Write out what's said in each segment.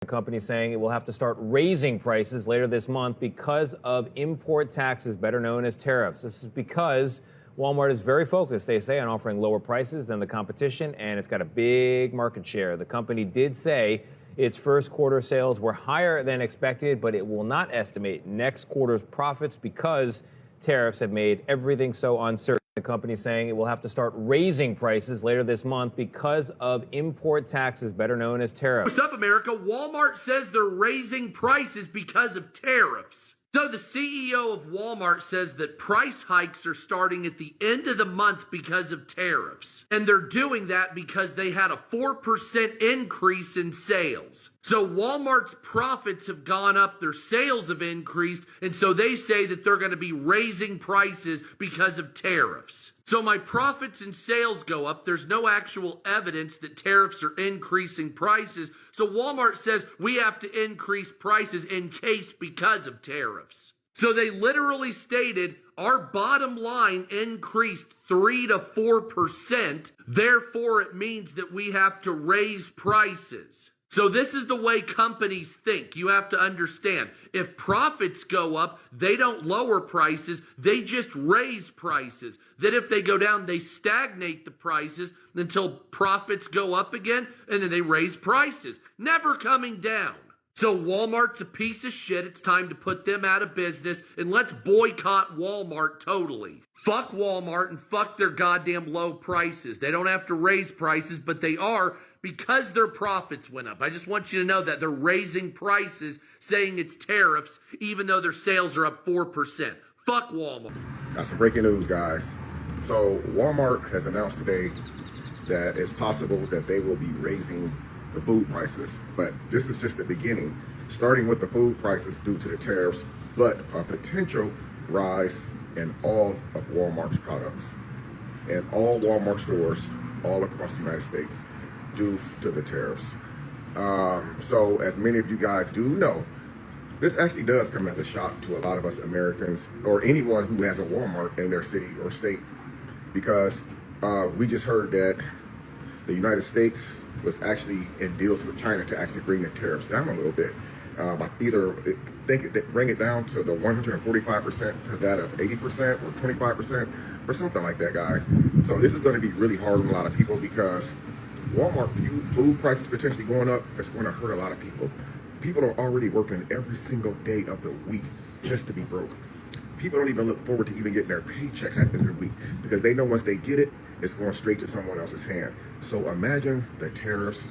The company saying it will have to start raising prices later this month because of import taxes, better known as tariffs. This is because Walmart is very focused, they say, on offering lower prices than the competition, and it's got a big market share. The company did say its first quarter sales were higher than expected, but it will not estimate next quarter's profits because tariffs have made everything so uncertain. The company saying it will have to start raising prices later this month because of import taxes, better known as tariffs. What's up, America? Walmart says they're raising prices because of tariffs. So the CEO of Walmart says that price hikes are starting at the end of the month because of tariffs. And they're doing that because they had a 4% increase in sales. So Walmart's profits have gone up, their sales have increased, and so they say that they're going to be raising prices because of tariffs. So my profits and sales go up. There's no actual evidence that tariffs are increasing prices. So Walmart says we have to increase prices in case because of tariffs. So they literally stated our bottom line increased 3 to 4%. Therefore, it means that we have to raise prices. So this is the way companies think. You have to understand, if profits go up, they don't lower prices, they just raise prices. Then if they go down, they stagnate the prices until profits go up again, and then they raise prices, never coming down. So Walmart's a piece of shit. It's time to put them out of business, and let's boycott Walmart totally. Fuck Walmart and fuck their goddamn low prices. They don't have to raise prices, but they are, because their profits went up. I just want you to know that they're raising prices, saying it's tariffs, even though their sales are up 4%. Fuck Walmart. Got some breaking news, guys. So Walmart has announced today that it's possible that they will be raising the food prices. But this is just the beginning, starting with the food prices due to the tariffs, but a potential rise in all of Walmart's products and all Walmart stores all across the United States, due to the tariffs. So as many of you guys do know, this actually does come as a shock to a lot of us Americans, or anyone who has a Walmart in their city or state, because we just heard that the United States was actually in deals with China to actually bring the tariffs down a little bit. Either bring it down to the 145% to that of 80% or 25% or something like that, guys. So this is going to be really hard on a lot of people, because Walmart food prices potentially going up, it's going to hurt a lot of people. People are already working every single day of the week just to be broke. People don't even look forward to even getting their paychecks at the end of the week, because they know once they get it, it's going straight to someone else's hand. So imagine the tariffs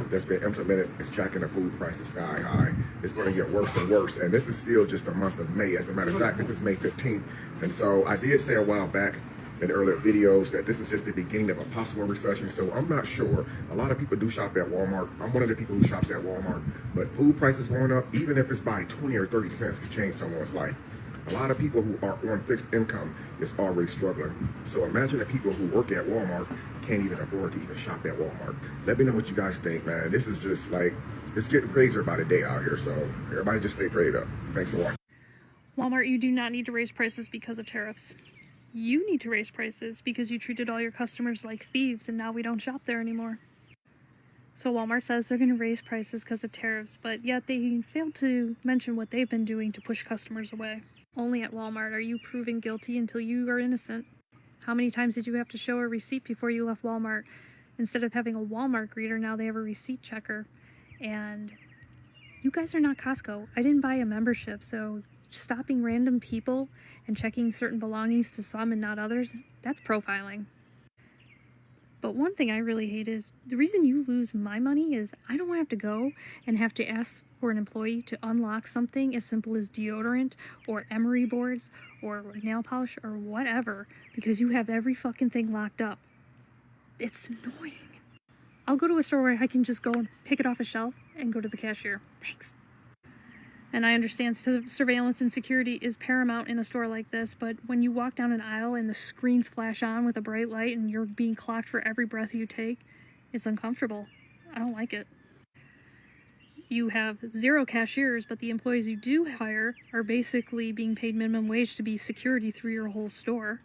that's been implemented is jacking the food prices sky high. It's going to get worse and worse. And this is still just the month of May. As a matter of fact, this is May 15th. And so I did say a while back in earlier videos that this is just the beginning of a possible recession. So I'm not sure. A lot of people do shop at Walmart. I'm one of the people who shops at Walmart. But food prices going up, even if it's by 20 or 30 cents, could change someone's life. A lot of people who are on fixed income is already struggling. So imagine the people who work at Walmart can't even afford to even shop at Walmart. Let me know what you guys think, man. This is just like, it's getting crazier by the day out here. So everybody just stay prayed up. Thanks for watching. Walmart, you do not need to raise prices because of tariffs. You need to raise prices because you treated all your customers like thieves, and now we don't shop there anymore. So Walmart says they're going to raise prices because of tariffs, but yet they failed to mention what they've been doing to push customers away. Only at Walmart are you proven guilty until you are innocent. How many times did you have to show a receipt before you left Walmart? Instead of having a Walmart greeter, now they have a receipt checker. And you guys are not Costco. I didn't buy a membership, so stopping random people and checking certain belongings to some and not others, that's profiling. But one thing I really hate is the reason you lose my money is I don't want to have to go and have to ask for an employee to unlock something as simple as deodorant or emery boards or nail polish or whatever, because you have every fucking thing locked up. It's annoying. I'll go to a store where I can just go and pick it off a shelf and go to the cashier. Thanks. And I understand surveillance and security is paramount in a store like this, but when you walk down an aisle and the screens flash on with a bright light and you're being clocked for every breath you take, it's uncomfortable. I don't like it. You have 0 cashiers, but the employees you do hire are basically being paid minimum wage to be security through your whole store.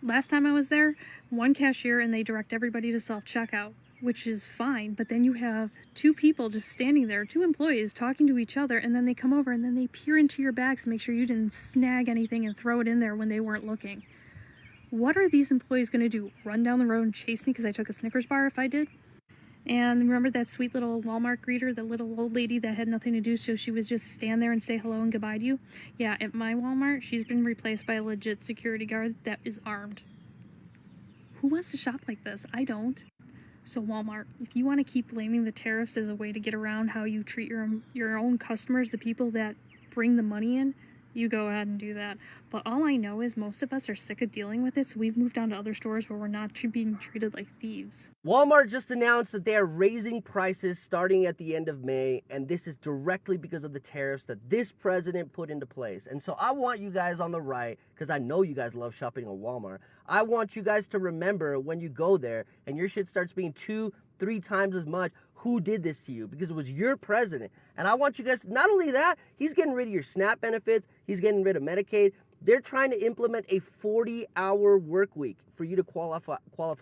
Last time I was there, 1 cashier and they direct everybody to self-checkout. which is fine. But then you have two people just standing there, two employees talking to each other, and then they come over and then they peer into your bags to make sure you didn't snag anything and throw it in there when they weren't looking. What are these employees going to do? Run down the road and chase me because I took a Snickers bar if I did? And remember that sweet little Walmart greeter, the little old lady that had nothing to do, so she was just stand there and say hello and goodbye to you? Yeah, at my Walmart, she's been replaced by a legit security guard that is armed. Who wants to shop like this? I don't. So Walmart, if you want to keep blaming the tariffs as a way to get around how you treat your own customers, the people that bring the money in, you go ahead and do that. But all I know is most of us are sick of dealing with it, so we've moved on to other stores where we're not being treated like thieves. Walmart just announced that they are raising prices starting at the end of May, and this is directly because of the tariffs that this president put into place. And so I want you guys on the right, because I know you guys love shopping at Walmart, I want you guys to remember when you go there and your shit starts being 2-3 times as much, who did this to you, because it was your president. And I want you guys, not only that, he's getting rid of your SNAP benefits, he's getting rid of Medicaid. They're trying to implement a 40-hour work week for you to qualify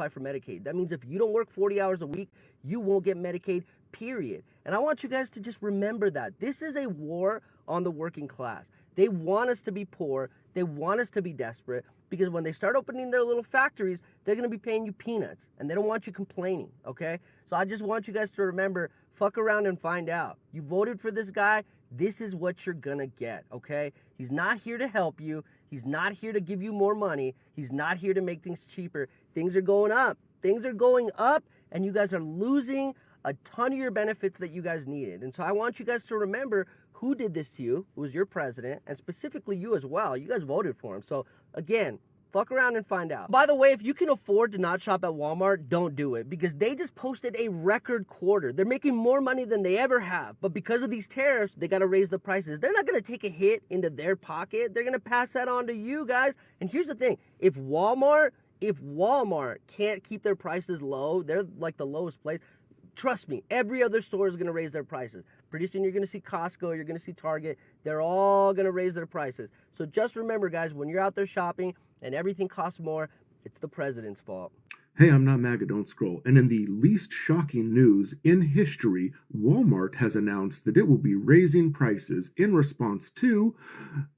for Medicaid. That means if you don't work 40 hours a week, you won't get Medicaid, period. And I want you guys to just remember that. This is a war on the working class. They want us to be poor. They want us to be desperate, because when they start opening their little factories, they're going to be paying you peanuts, and they don't want you complaining, okay? So I just want you guys to remember, fuck around and find out. You voted for this guy. This is what you're going to get, okay? He's not here to help you. He's not here to give you more money. He's not here to make things cheaper. Things are going up. Things are going up, and you guys are losing a ton of your benefits that you guys needed. And so I want you guys to remember who did this to you. It was your president, and specifically you as well. You guys voted for him. So again, fuck around and find out. By the way, if you can afford to not shop at Walmart, don't do it, because they just posted a record quarter. They're making more money than they ever have, but because of these tariffs, they got to raise the prices. They're not going to take a hit into their pocket. They're going to pass that on to you guys. And here's the thing. If Walmart can't keep their prices low, they're like the lowest place. Trust me, every other store is going to raise their prices. Pretty soon you're going to see Costco, you're going to see Target. They're all going to raise their prices. So just remember, guys, when you're out there shopping and everything costs more, it's the president's fault. Hey, I'm not MAGA, don't scroll. And in the least shocking news in history, Walmart has announced that it will be raising prices in response to,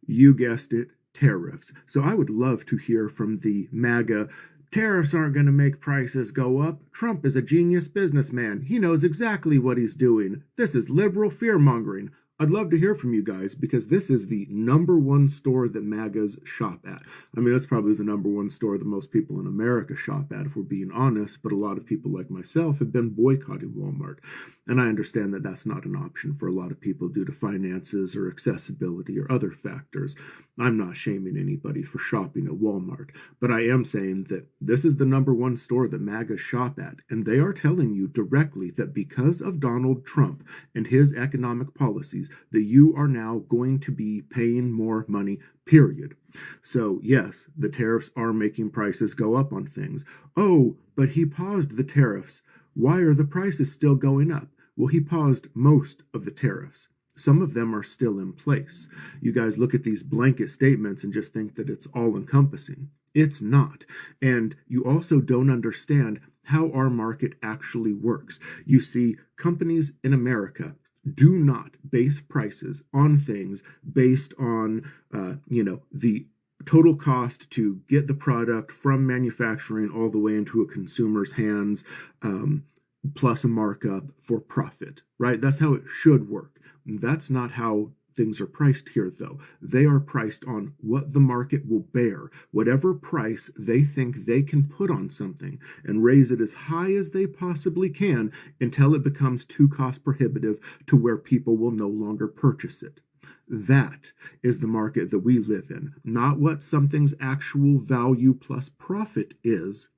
you guessed it, tariffs. So I would love to hear from the MAGA, tariffs aren't going to make prices go up. Trump is a genius businessman. He knows exactly what he's doing. This is liberal fear-mongering. I'd love to hear from you guys, because this is the #1 store that MAGAs shop at. I mean, that's probably the #1 store that most people in America shop at, if we're being honest, but a lot of people like myself have been boycotting Walmart. And I understand that that's not an option for a lot of people due to finances or accessibility or other factors. I'm not shaming anybody for shopping at Walmart, but I am saying that this is the #1 store that MAGAs shop at, and they are telling you directly that because of Donald Trump and his economic policies, that you are now going to be paying more money, period. So yes, the tariffs are making prices go up on things. Oh, but he paused the tariffs. Why are the prices still going up? Well, he paused most of the tariffs. Some of them are still in place. You guys look at these blanket statements and just think that it's all-encompassing. It's not. And you also don't understand how our market actually works. You see, companies in America do not base prices on things based on, the total cost to get the product from manufacturing all the way into a consumer's hands, plus a markup for profit, right? That's how it should work. That's not how things are priced here, though. They are priced on what the market will bear, whatever price they think they can put on something, and raise it as high as they possibly can until it becomes too cost prohibitive to where people will no longer purchase it. That is the market that we live in, not what something's actual value plus profit is,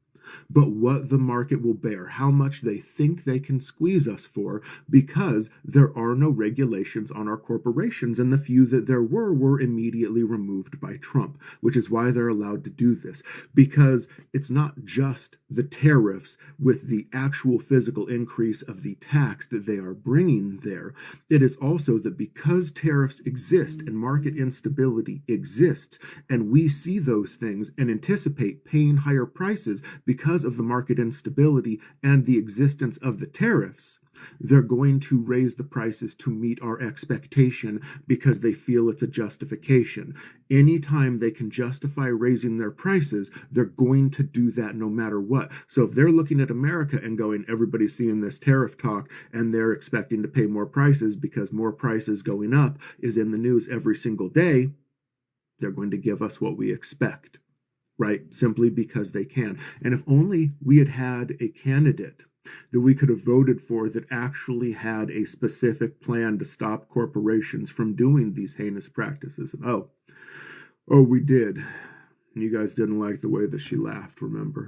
but what the market will bear, how much they think they can squeeze us for, because there are no regulations on our corporations, and the few that there were immediately removed by Trump, which is why they're allowed to do this, because it's not just the tariffs with the actual physical increase of the tax that they are bringing there. It is also that because tariffs exist and market instability exists, and we see those things and anticipate paying higher prices because because of the market instability and the existence of the tariffs, they're going to raise the prices to meet our expectation because they feel it's a justification. Anytime they can justify raising their prices, they're going to do that no matter what. So if they're looking at America and going, everybody's seeing this tariff talk and they're expecting to pay more prices because more prices going up is in the news every single day, they're going to give us what we expect, right? Simply because they can. And if only we had had a candidate that we could have voted for that actually had a specific plan to stop corporations from doing these heinous practices. And oh, we did. You guys didn't like the way that she laughed, remember?